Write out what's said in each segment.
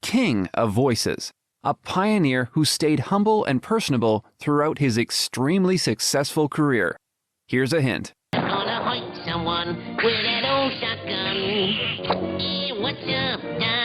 king of voices, a pioneer who stayed humble and personable throughout his extremely successful career. Here's a hint. Gonna hurt someone with that old shotgun. Hey, what's up, Doc?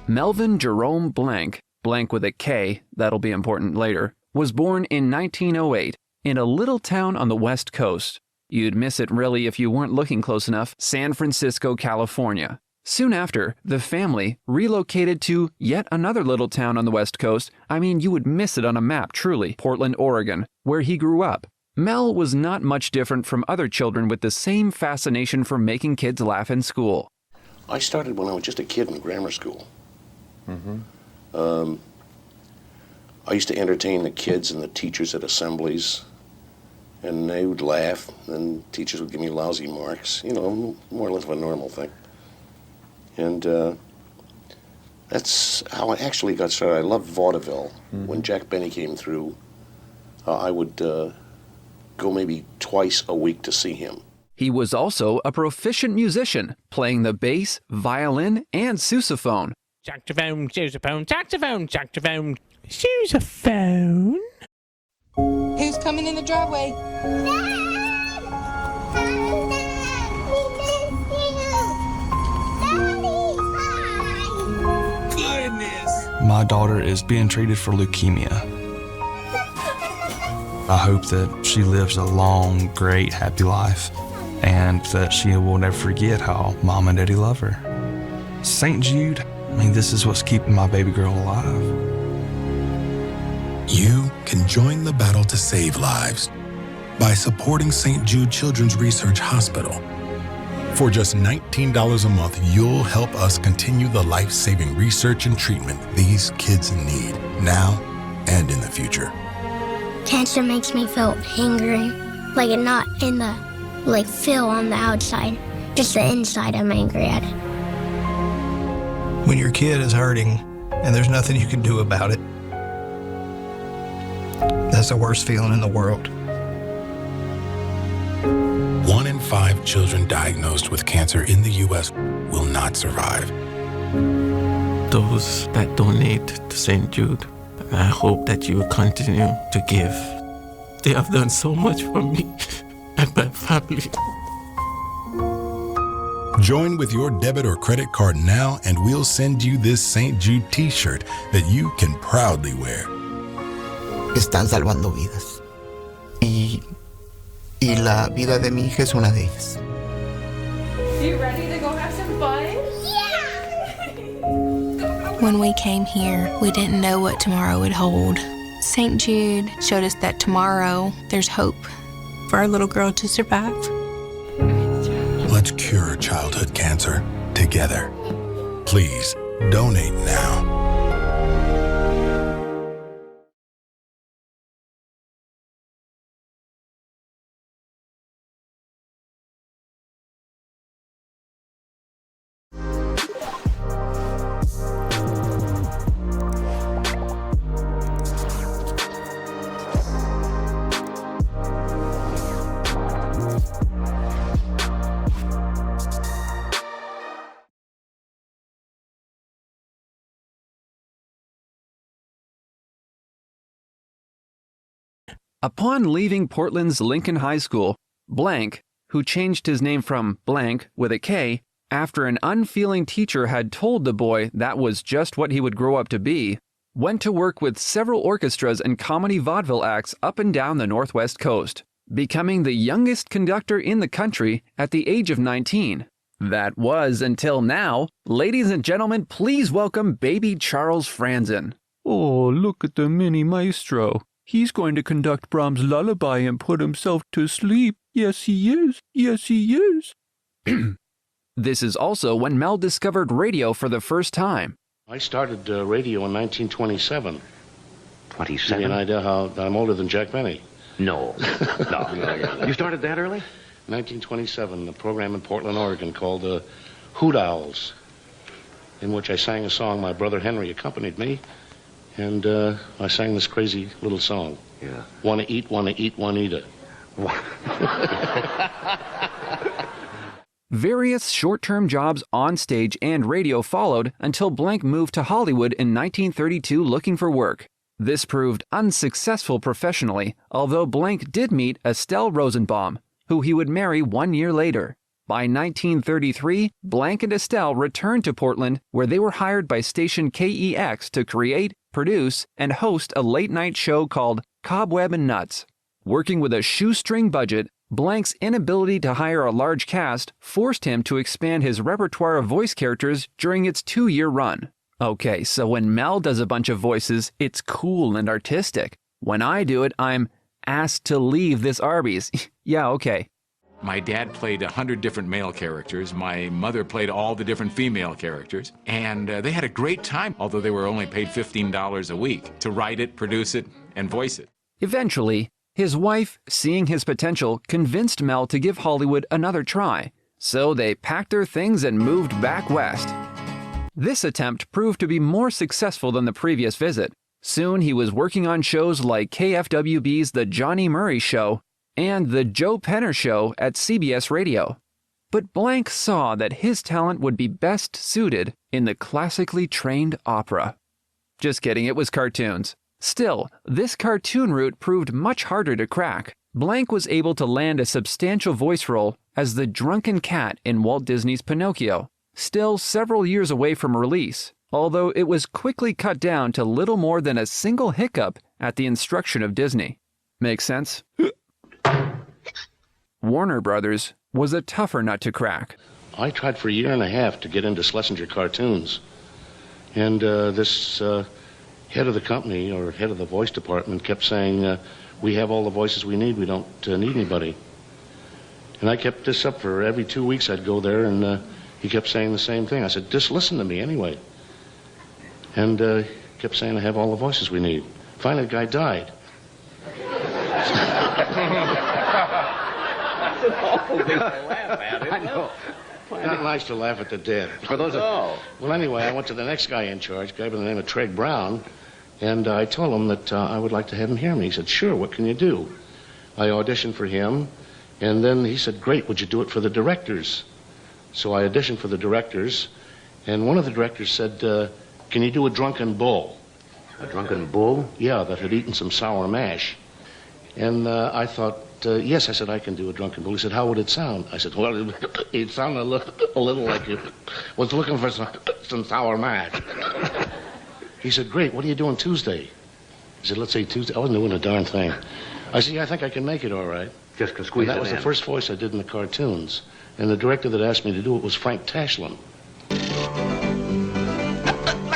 Melvin Jerome Blanc, Blanc with a K, that'll be important later, was born in 1908 in a little town on the West Coast. You'd miss it really if you weren't looking close enough, San Francisco, California. Soon after, the family relocated to yet another little town on the West Coast. I mean, you would miss it on a map, truly, Portland, Oregon, where he grew up. Mel was not much different from other children with the same fascination for making kids laugh in school. I started when I was just a kid in grammar school. I used to entertain the kids and the teachers at assemblies, and they would laugh, and teachers would give me lousy marks, you know, more or less of a normal thing. And that's how I actually got started. I loved vaudeville. When Jack Benny came through, I would go maybe twice a week to see him. He was also a proficient musician, playing the bass, violin, and sousaphone. Saxophone, sousaphone, saxophone, saxophone, sousaphone. Who's coming in the driveway? Goodness. My daughter is being treated for leukemia. I hope that she lives a long, great, happy life, and that she will never forget how Mom and Daddy love her. St. Jude, I mean, this is what's keeping my baby girl alive. You can join the battle to save lives by supporting St. Jude Children's Research Hospital. For just $19 a month, you'll help us continue the life-saving research and treatment these kids need now and in the future. Cancer makes me feel angry, like not in the, feel on the outside, just the inside I'm angry at it. When your kid is hurting and there's nothing you can do about it, that's the worst feeling in the world. 1 in 5 children diagnosed with cancer in the U.S. will not survive. Those that donate to St. Jude, I hope that you will continue to give. They have done so much for me and my family. Join with your debit or credit card now and we'll send you this St. Jude t-shirt that you can proudly wear. Están salvando vidas. Y la vida de mi hija es una de ellas. You ready to go have some fun? When we came here, we didn't know what tomorrow would hold. St. Jude showed us that tomorrow there's hope for our little girl to survive. Let's cure childhood cancer together. Please donate now. Upon leaving Portland's Lincoln High School, Blanc, who changed his name from Blanc with a K after an unfeeling teacher had told the boy that was just what he would grow up to be, went to work with several orchestras and comedy vaudeville acts up and down the Northwest Coast, becoming the youngest conductor in the country at the age of 19. That was until now. Ladies and gentlemen, please welcome baby Charles Franzen. Oh, look at the mini maestro. He's going to conduct Brahms' lullaby and put himself to sleep. Yes, he is. Yes, he is. This is also when Mel discovered radio for the first time. I started radio in 1927. 27? Give you an idea how I'm older than Jack Benny. No. You started that early? 1927, a program in Portland, Oregon called Hoot Owls, in which I sang a song. My brother Henry accompanied me, and I sang this crazy little song. Yeah. Wanna eat, Juanita. Various short-term jobs on stage and radio followed until Blanc moved to Hollywood in 1932 looking for work. This proved unsuccessful professionally, although Blanc did meet Estelle Rosenbaum, who he would marry 1 year later. By 1933, Blanc and Estelle returned to Portland, where they were hired by station KEX to create, produce, and host a late-night show called Cobweb and Nuts. Working with a shoestring budget, Blanc's inability to hire a large cast forced him to expand his repertoire of voice characters during its 2-year run. Okay, so when Mel does a bunch of voices, it's cool and artistic. When I do it, I'm asked to leave this Arby's. Yeah, okay. My dad played 100 different male characters. My mother played all the different female characters. And they had a great time, although they were only paid $15 a week to write it, produce it, and voice it. Eventually, his wife, seeing his potential, convinced Mel to give Hollywood another try. So they packed their things and moved back west. This attempt proved to be more successful than the previous visit. Soon he was working on shows like KFWB's The Johnny Murray Show and The Joe Penner Show at CBS Radio. But Blanc saw that his talent would be best suited in the classically trained opera. Just kidding, it was cartoons. Still, this cartoon route proved much harder to crack. Blanc was able to land a substantial voice role as the drunken cat in Walt Disney's Pinocchio, still several years away from release, although it was quickly cut down to little more than a single hiccup at the instruction of Disney. Make sense? Warner Brothers was a tougher nut to crack. I tried for a year and a half to get into Schlesinger cartoons. And this head of the company, or head of the voice department, kept saying, we have all the voices we need, we don't need anybody. And I kept this up for every 2 weeks. I'd go there, and he kept saying the same thing. I said, just listen to me anyway. And he kept saying, I have all the voices we need. Finally, the guy died. That's an awful thing to laugh at, isn't it? I know. Not nice to laugh at the dead. Well, anyway, I went to the next guy in charge, a guy by the name of Treg Brown, and I told him that I would like to have him hear me. He said, sure, what can you do? I auditioned for him, and then he said, great, would you do it for the directors? So I auditioned for the directors, and one of the directors said, can you do a drunken bull? A drunken bull? Yeah, that had eaten some sour mash. And I thought, yes, I said, I can do a drunken bull. He said, how would it sound? I said, well, it sounded a little like you was looking for some sour mash. He said, great, what are you doing Tuesday? He said, let's say Tuesday. I wasn't doing a darn thing. I said, yeah, I think I can make it all right. Just can squeeze it in. That was the first voice I did in the cartoons. And the director that asked me to do it was Frank Tashlin. La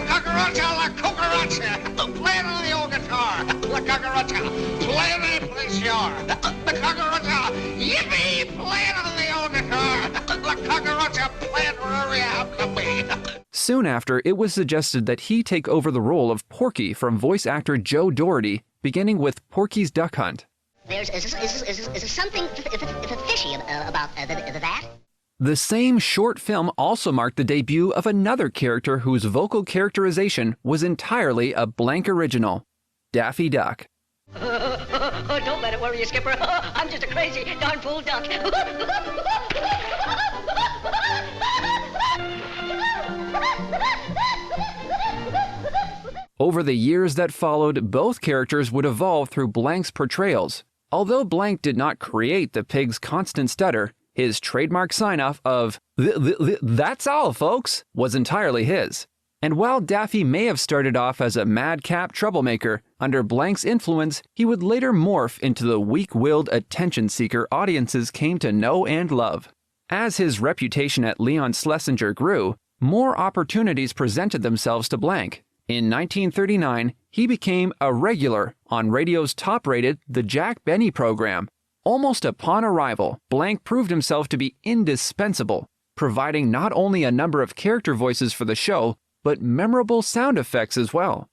cucaracha, la cucaracha, play it on the old guitar. La cucaracha, play it anyplace you are. La cucaracha, yippee, play it on the old guitar. La cucaracha, play it wherever you have to be. Soon after, it was suggested that he take over the role of Porky from voice actor Joe Doherty, beginning with Porky's Duck Hunt. Is there something fishy about that? The same short film also marked the debut of another character whose vocal characterization was entirely a Blanc original, Daffy Duck. Don't let it worry you, Skipper. I'm just a crazy, darn fool duck. Over the years that followed, both characters would evolve through Blanc's portrayals. Although Blanc did not create the pig's constant stutter, his trademark sign-off of, "That's all, folks," was entirely his. And while Daffy may have started off as a madcap troublemaker, under Blanc's influence, he would later morph into the weak-willed attention seeker audiences came to know and love. As his reputation at Leon Schlesinger grew, more opportunities presented themselves to Blanc. In 1939, he became a regular on radio's top-rated The Jack Benny program. Almost upon arrival, Blanc proved himself to be indispensable, providing not only a number of character voices for the show, but memorable sound effects as well.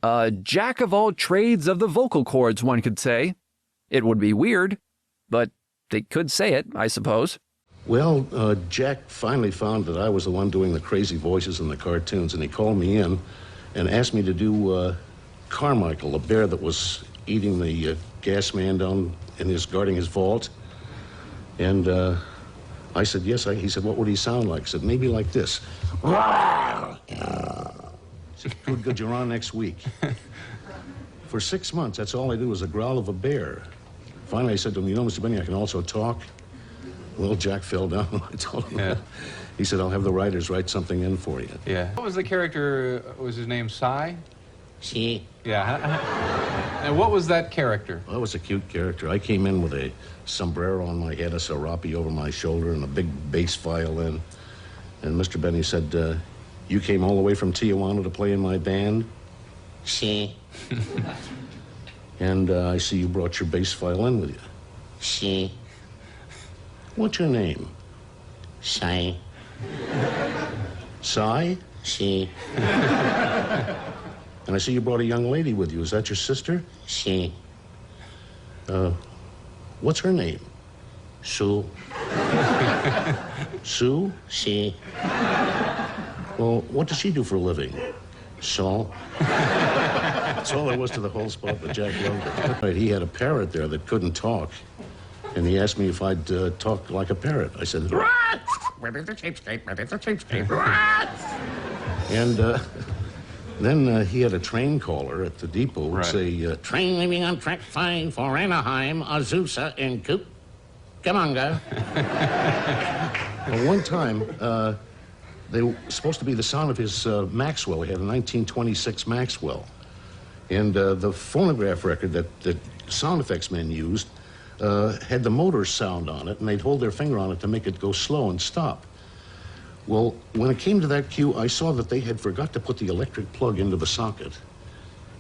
A jack of all trades of the vocal cords, one could say. It would be weird, but they could say it, I suppose. Well, Jack finally found that I was the one doing the crazy voices in the cartoons, and he called me in and asked me to do Carmichael, a bear that was eating the gas man down in his guarding his vault. And I said, yes. He said, what would he sound like? I said, maybe like this. I said, good, you're on next week. For 6 months, that's all I did was the growl of a bear. Finally, I said to him, you know, Mr. Benny, I can also talk. Well, Jack fell down. I told him that. He said, I'll have the writers write something in for you. Yeah. What was the character? Was his name Cy? See? Yeah. And what was that character? Well, that was a cute character. I came in with a sombrero on my head, a serape over my shoulder, and a big bass violin. And Mr. Benny said, you came all the way from Tijuana to play in my band? See? And I see you brought your bass violin with you. See? What's your name? Cy. Cy? See. And I see you brought a young lady with you. Is that your sister? See. What's her name? Sue. Sue? See. Well, what does she do for a living? So? That's all there was to the whole spot, but Jack loved it. He had a parrot there that couldn't talk, and he asked me if I'd talk like a parrot. I said, where is the cheapskate? Where is the cheapskate? And then he had a train caller at the depot would say, train leaving on track 5 for Anaheim, Azusa, and Coop. Come on, go. Well, one time, they were supposed to be the sound of his Maxwell. He had a 1926 Maxwell. And the phonograph record that the sound effects men used had the motor sound on it, and they'd hold their finger on it to make it go slow and stop. Well, when it came to that cue, I saw that they had forgot to put the electric plug into the socket.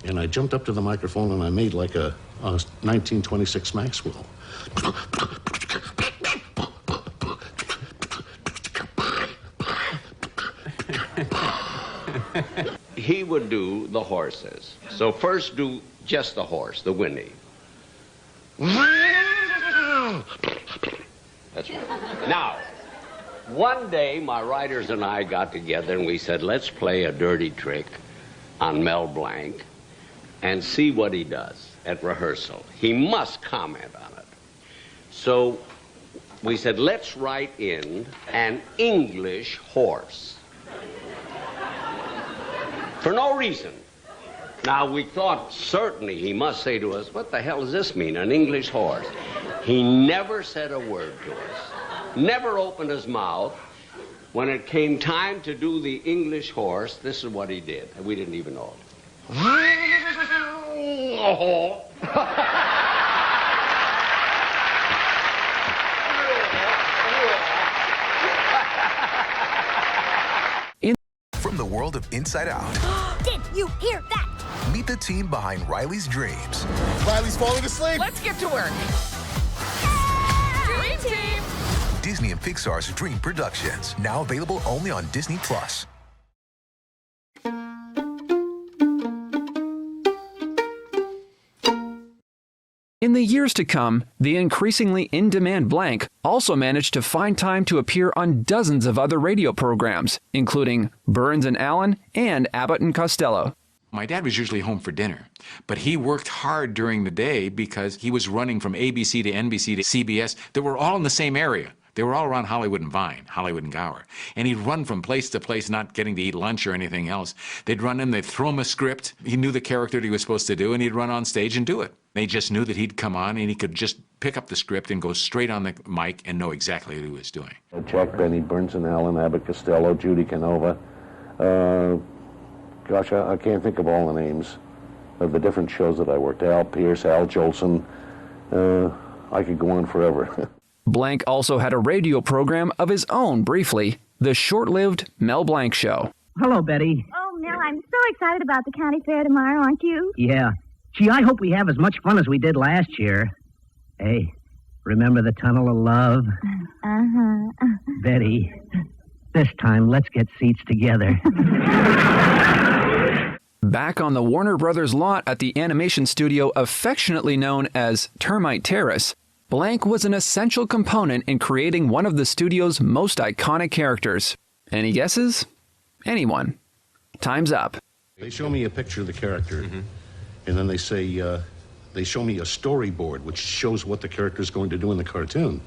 And I jumped up to the microphone and I made like a 1926 Maxwell. He would do the horses. So first do just the horse, the whinny. That's right. Now, one day my writers and I got together and we said, let's play a dirty trick on Mel Blanc and see what he does at rehearsal. He must comment on it. So we said, let's write in an English horse. For no reason. Now, we thought certainly he must say to us, what the hell does this mean, an English horse? He never said a word to us, never opened his mouth. When it came time to do the English horse, this is what he did, and we didn't even know it. From the world of Inside Out. Did you hear that? Meet the team behind Riley's dreams. Riley's falling asleep. Let's get to work. Dream Team! Disney and Pixar's Dream Productions. Now available only on Disney+. In the years to come, the increasingly in-demand Blanc also managed to find time to appear on dozens of other radio programs, including Burns and Allen and Abbott and Costello. My dad was usually home for dinner, but he worked hard during the day because he was running from ABC to NBC to CBS. They were all in the same area. They were all around Hollywood and Vine, Hollywood and Gower. And he'd run from place to place, not getting to eat lunch or anything else. They'd run in, they'd throw him a script. He knew the character that he was supposed to do, and he'd run on stage and do it. They just knew that he'd come on, and he could just pick up the script and go straight on the mic and know exactly what he was doing. Jack Benny, Burns and Allen, Abbott Costello, Judy Canova. Gosh, I can't think of all the names of the different shows that I worked. Al Pierce, Al Jolson. I could go on forever. Blanc also had a radio program of his own briefly, the short-lived Mel Blanc Show. Hello, Betty. Oh, Mel, I'm so excited about the county fair tomorrow, aren't you? Yeah. Gee, I hope we have as much fun as we did last year. Hey, remember the Tunnel of Love? Uh-huh. Betty, this time let's get seats together. Back on the Warner Brothers lot at the animation studio affectionately known as Termite Terrace, Blanc was an essential component in creating one of the studio's most iconic characters. Any guesses? Anyone? Time's up. They show me a picture of the character, and then they say, They show me a storyboard which shows what the character is going to do in the cartoon.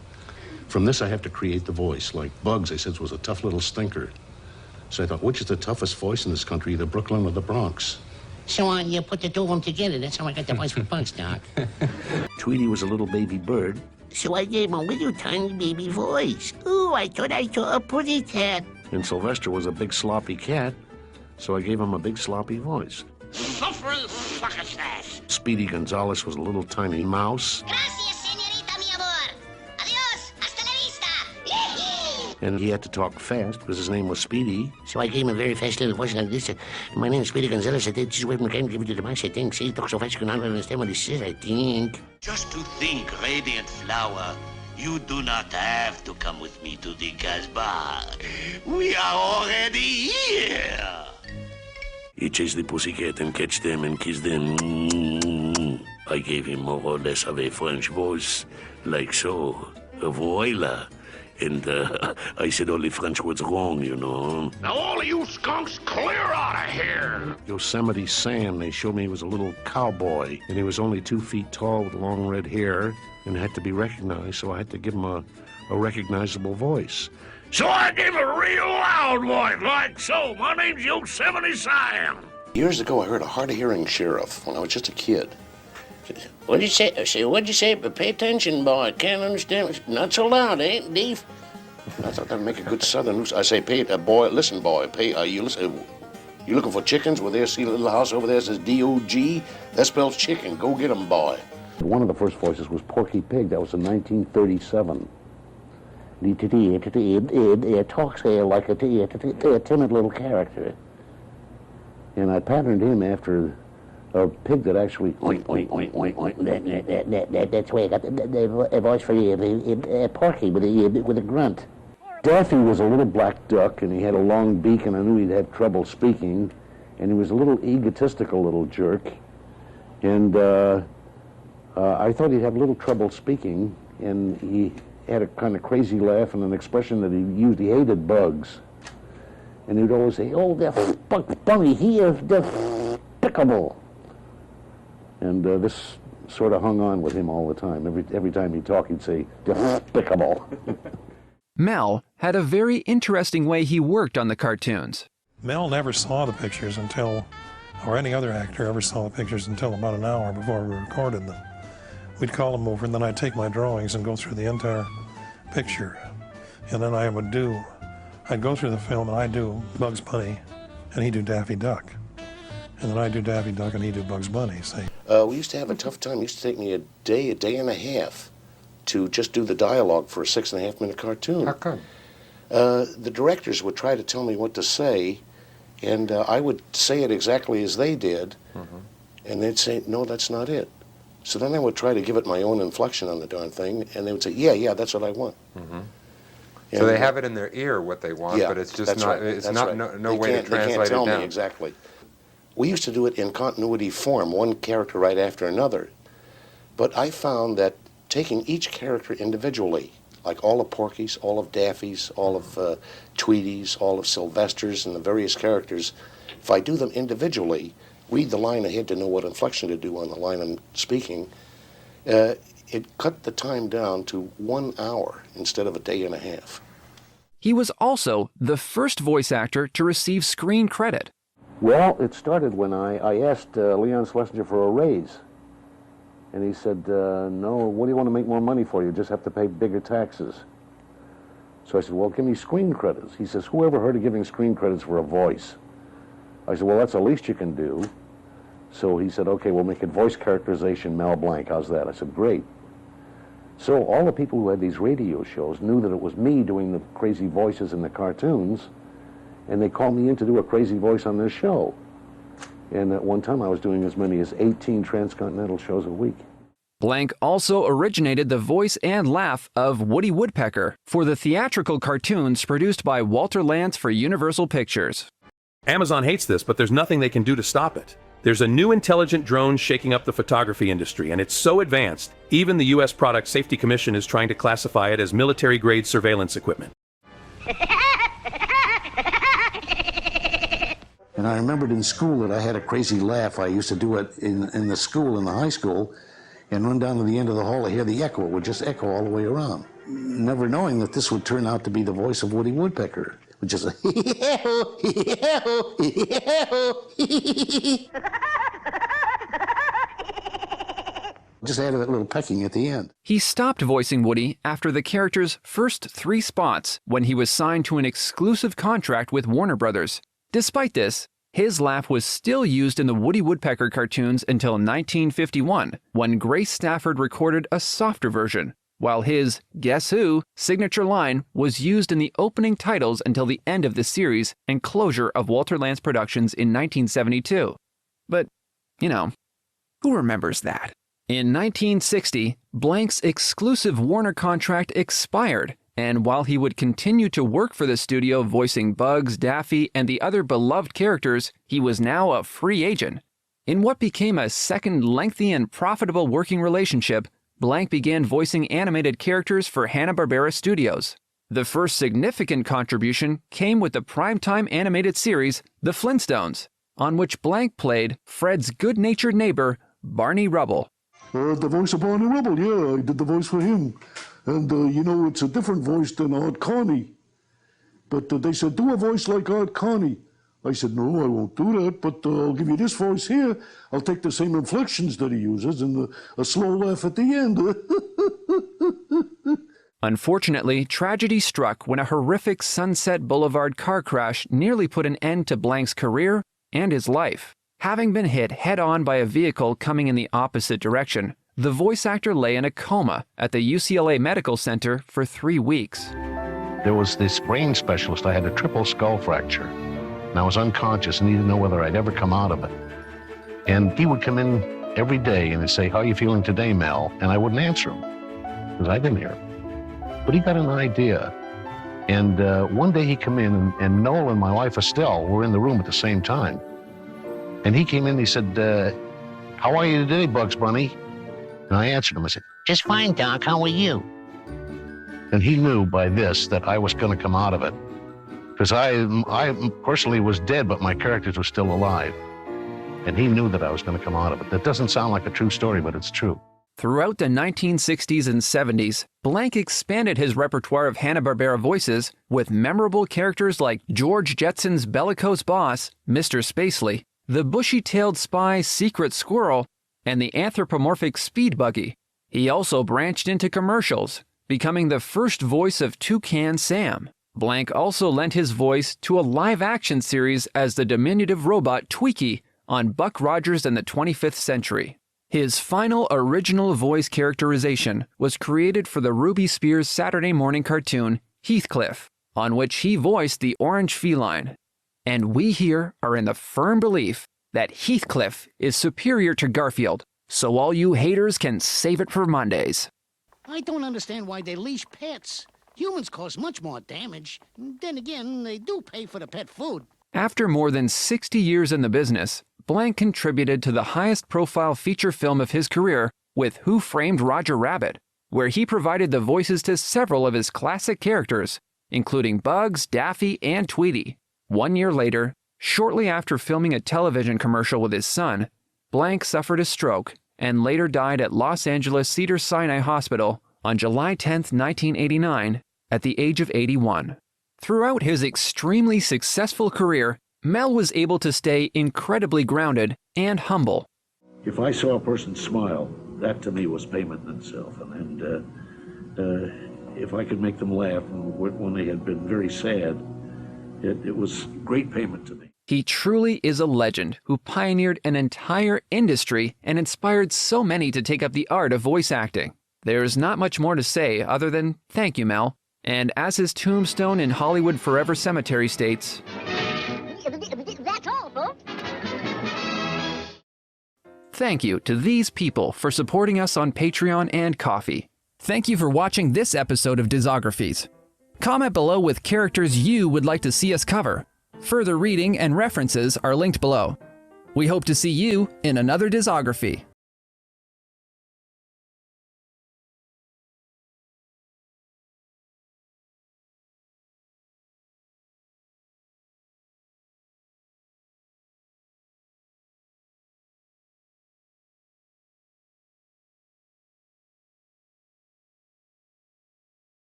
From this, I have to create the voice. Like Bugs, they said, was a tough little stinker. So I thought, which is the toughest voice in this country, either Brooklyn or the Bronx? So you put the two of them together. That's how I got the voice for Bugs, Doc. Tweety was a little baby bird. So I gave him a little tiny baby voice. Ooh, I thought I saw a pretty cat. And Sylvester was a big sloppy cat, so I gave him a big sloppy voice. Suffering succotash. Speedy Gonzales was a little tiny mouse. Gracias, señorita, mi amor. Adios. Hasta la vista. And he had to talk fast because his name was Speedy. So I gave him a very fast little voice like this. My name is Speedy Gonzales. I think this is where I can give it to the mouse, I think. See, he talks so fast you can hardly understand what he says, I think. Just to think, Radiant Flower, you do not have to come with me to the Casbah. We are already here. He chased the pussycat and catch them and kiss them. I gave him more or less of a French voice, like so. Voila. And I said all the French words wrong, you know. Now all of you skunks, clear out of here. Yosemite Sam, they showed me he was a little cowboy, and he was only 2 feet tall with long red hair and had to be recognized, so I had to give him a recognizable voice. So I gave a real loud voice, like so. My name's Yosemite Sam. Years ago, I heard a hard-of-hearing sheriff when I was just a kid. What'd you say? What'd you say? But pay attention, boy. Can't understand. Not so loud, ain't it, Dave? I thought that'd make a good Southern. I say, boy, listen, boy. You listen. You looking for chickens? Well, there, see a little house over there that says D-O-G? That spells chicken. Go get 'em, boy. One of the first voices was Porky Pig. That was in 1937. It talks like a timid little character. And I patterned him after a pig that actually oink, oink, oink, oink, oink. That's why I got a voice for Porky with a grunt. Daffy was a little black duck, and he had a long beak, and I knew he'd have trouble speaking. And he was a little egotistical little jerk. And I thought he'd have a little trouble speaking, and he had a kind of crazy laugh and an expression that he used. He hated bugs. And he'd always say, "Oh, the bunny here, despicable." And this sort of hung on with him all the time. Every time he'd talk, he'd say, "Despicable." Mel had a very interesting way he worked on the cartoons. Mel never saw the pictures until, or any other actor ever saw the pictures until about an hour before we recorded them. We'd call them over, and then I'd take my drawings and go through the entire picture. And then I'd go through the film, and I'd do Bugs Bunny, and he'd do Daffy Duck. And then I'd do Daffy Duck, and he'd do Bugs Bunny. We used to have a tough time. It used to take me a day and a half to just do the dialogue for a 6.5-minute cartoon. How come? The directors would try to tell me what to say, and I would say it exactly as they did, and they'd say, "No, that's not it." So then I would try to give it my own inflection on the darn thing, and they would say, yeah, that's what I want. So they have it in their ear what they want, but it's just not. Right. It's that's not right. no way to translate they can't tell it down. me exactly. We used to do it in continuity form, one character right after another. But I found that taking each character individually, like all of Porky's, all of Daffy's, all of Tweety's, all of Sylvester's, and the various characters, if I do them individually, read the line ahead to know what inflection to do on the line I'm speaking, it cut the time down to 1 hour instead of a day and a half. He was also the first voice actor to receive screen credit. Well, it started when I asked Leon Schlesinger for a raise. And he said, no, what do you want to make more money for? You just have to pay bigger taxes. So I said, well, give me screen credits. He says, whoever heard of giving screen credits for a voice? I said, well, that's the least you can do. So he said, okay, we'll make it voice characterization Mel Blanc. How's that? I said, great. So all the people who had these radio shows knew that it was me doing the crazy voices in the cartoons, and they called me in to do a crazy voice on their show. And at one time I was doing as many as 18 transcontinental shows a week. Blanc also originated the voice and laugh of Woody Woodpecker for the theatrical cartoons produced by Walter Lantz for Universal Pictures. Amazon hates this, but there's nothing they can do to stop it. There's a new intelligent drone shaking up the photography industry, and it's so advanced, even the U.S. Product Safety Commission is trying to classify it as military-grade surveillance equipment. And I remembered in school that I had a crazy laugh. I used to do it in the school, in the high school, and run down to the end of the hall to hear the echo. It would just echo all the way around. Never knowing that this would turn out to be the voice of Woody Woodpecker, which is a just added that little pecking at the end. He stopped voicing Woody after the character's first 3 spots when he was signed to an exclusive contract with Warner Brothers. Despite this, his laugh was still used in the Woody Woodpecker cartoons until 1951, when Grace Stafford recorded a softer version, while his "Guess Who" signature line was used in the opening titles until the end of the series and closure of Walter Lantz Productions in 1972. But, who remembers that? In 1960, Blanc's exclusive Warner contract expired, and while he would continue to work for the studio voicing Bugs, Daffy, and the other beloved characters, he was now a free agent. In what became a second lengthy and profitable working relationship, Blanc began voicing animated characters for Hanna-Barbera Studios. The first significant contribution came with the primetime animated series, The Flintstones, on which Blanc played Fred's good-natured neighbor, Barney Rubble. The voice of Barney Rubble, yeah, I did the voice for him. And, it's a different voice than Art Carney. But they said, do a voice like Art Carney. I said, no, I won't do that, but I'll give you this voice here. I'll take the same inflections that he uses and a slow laugh at the end. Unfortunately, tragedy struck when a horrific Sunset Boulevard car crash nearly put an end to Blanc's career and his life. Having been hit head-on by a vehicle coming in the opposite direction, the voice actor lay in a coma at the UCLA Medical Center for 3 weeks. There was this brain specialist. I had a triple skull fracture, and I was unconscious and didn't know whether I'd ever come out of it. And he would come in every day and he'd say, how are you feeling today, Mel? And I wouldn't answer him, because I didn't hear him. But he got an idea. And one day he came in, and Noel and my wife Estelle were in the room at the same time. And he came in and he said, how are you today, Bugs Bunny? And I answered him. I said, just fine, Doc. How are you? And he knew by this that I was going to come out of it. Because I personally was dead, but my characters were still alive. And he knew that I was going to come out of it. That doesn't sound like a true story, but it's true. Throughout the 1960s and 70s, Blanc expanded his repertoire of Hanna-Barbera voices with memorable characters like George Jetson's bellicose boss, Mr. Spacely, the bushy-tailed spy Secret Squirrel, and the anthropomorphic Speed Buggy. He also branched into commercials, becoming the first voice of Toucan Sam. Blanc also lent his voice to a live-action series as the diminutive robot Tweaky on Buck Rogers and the 25th Century. His final original voice characterization was created for the Ruby Spears Saturday morning cartoon, Heathcliff, on which he voiced the orange feline. And we here are in the firm belief that Heathcliff is superior to Garfield, so all you haters can save it for Mondays. I don't understand why they leash pets. Humans cause much more damage. Then again, they do pay for the pet food. After more than 60 years in the business, Blanc contributed to the highest-profile feature film of his career with Who Framed Roger Rabbit, where he provided the voices to several of his classic characters, including Bugs, Daffy, and Tweety. 1 year later, shortly after filming a television commercial with his son, Blanc suffered a stroke and later died at Los Angeles Cedars-Sinai Hospital on July 10, 1989, at the age of 81. Throughout his extremely successful career, Mel was able to stay incredibly grounded and humble. If I saw a person smile, that to me was payment in itself. And if I could make them laugh when they had been very sad, it was great payment to me. He truly is a legend who pioneered an entire industry and inspired so many to take up the art of voice acting. There's not much more to say other than thank you, Mel. And as his tombstone in Hollywood Forever Cemetery states, That's all, folks. thank you to these people for supporting us on Patreon and Ko-fi. Thank you for watching this episode of Dizographies. Comment below with characters you would like to see us cover. Further reading and references are linked below. We hope to see you in another Dizography.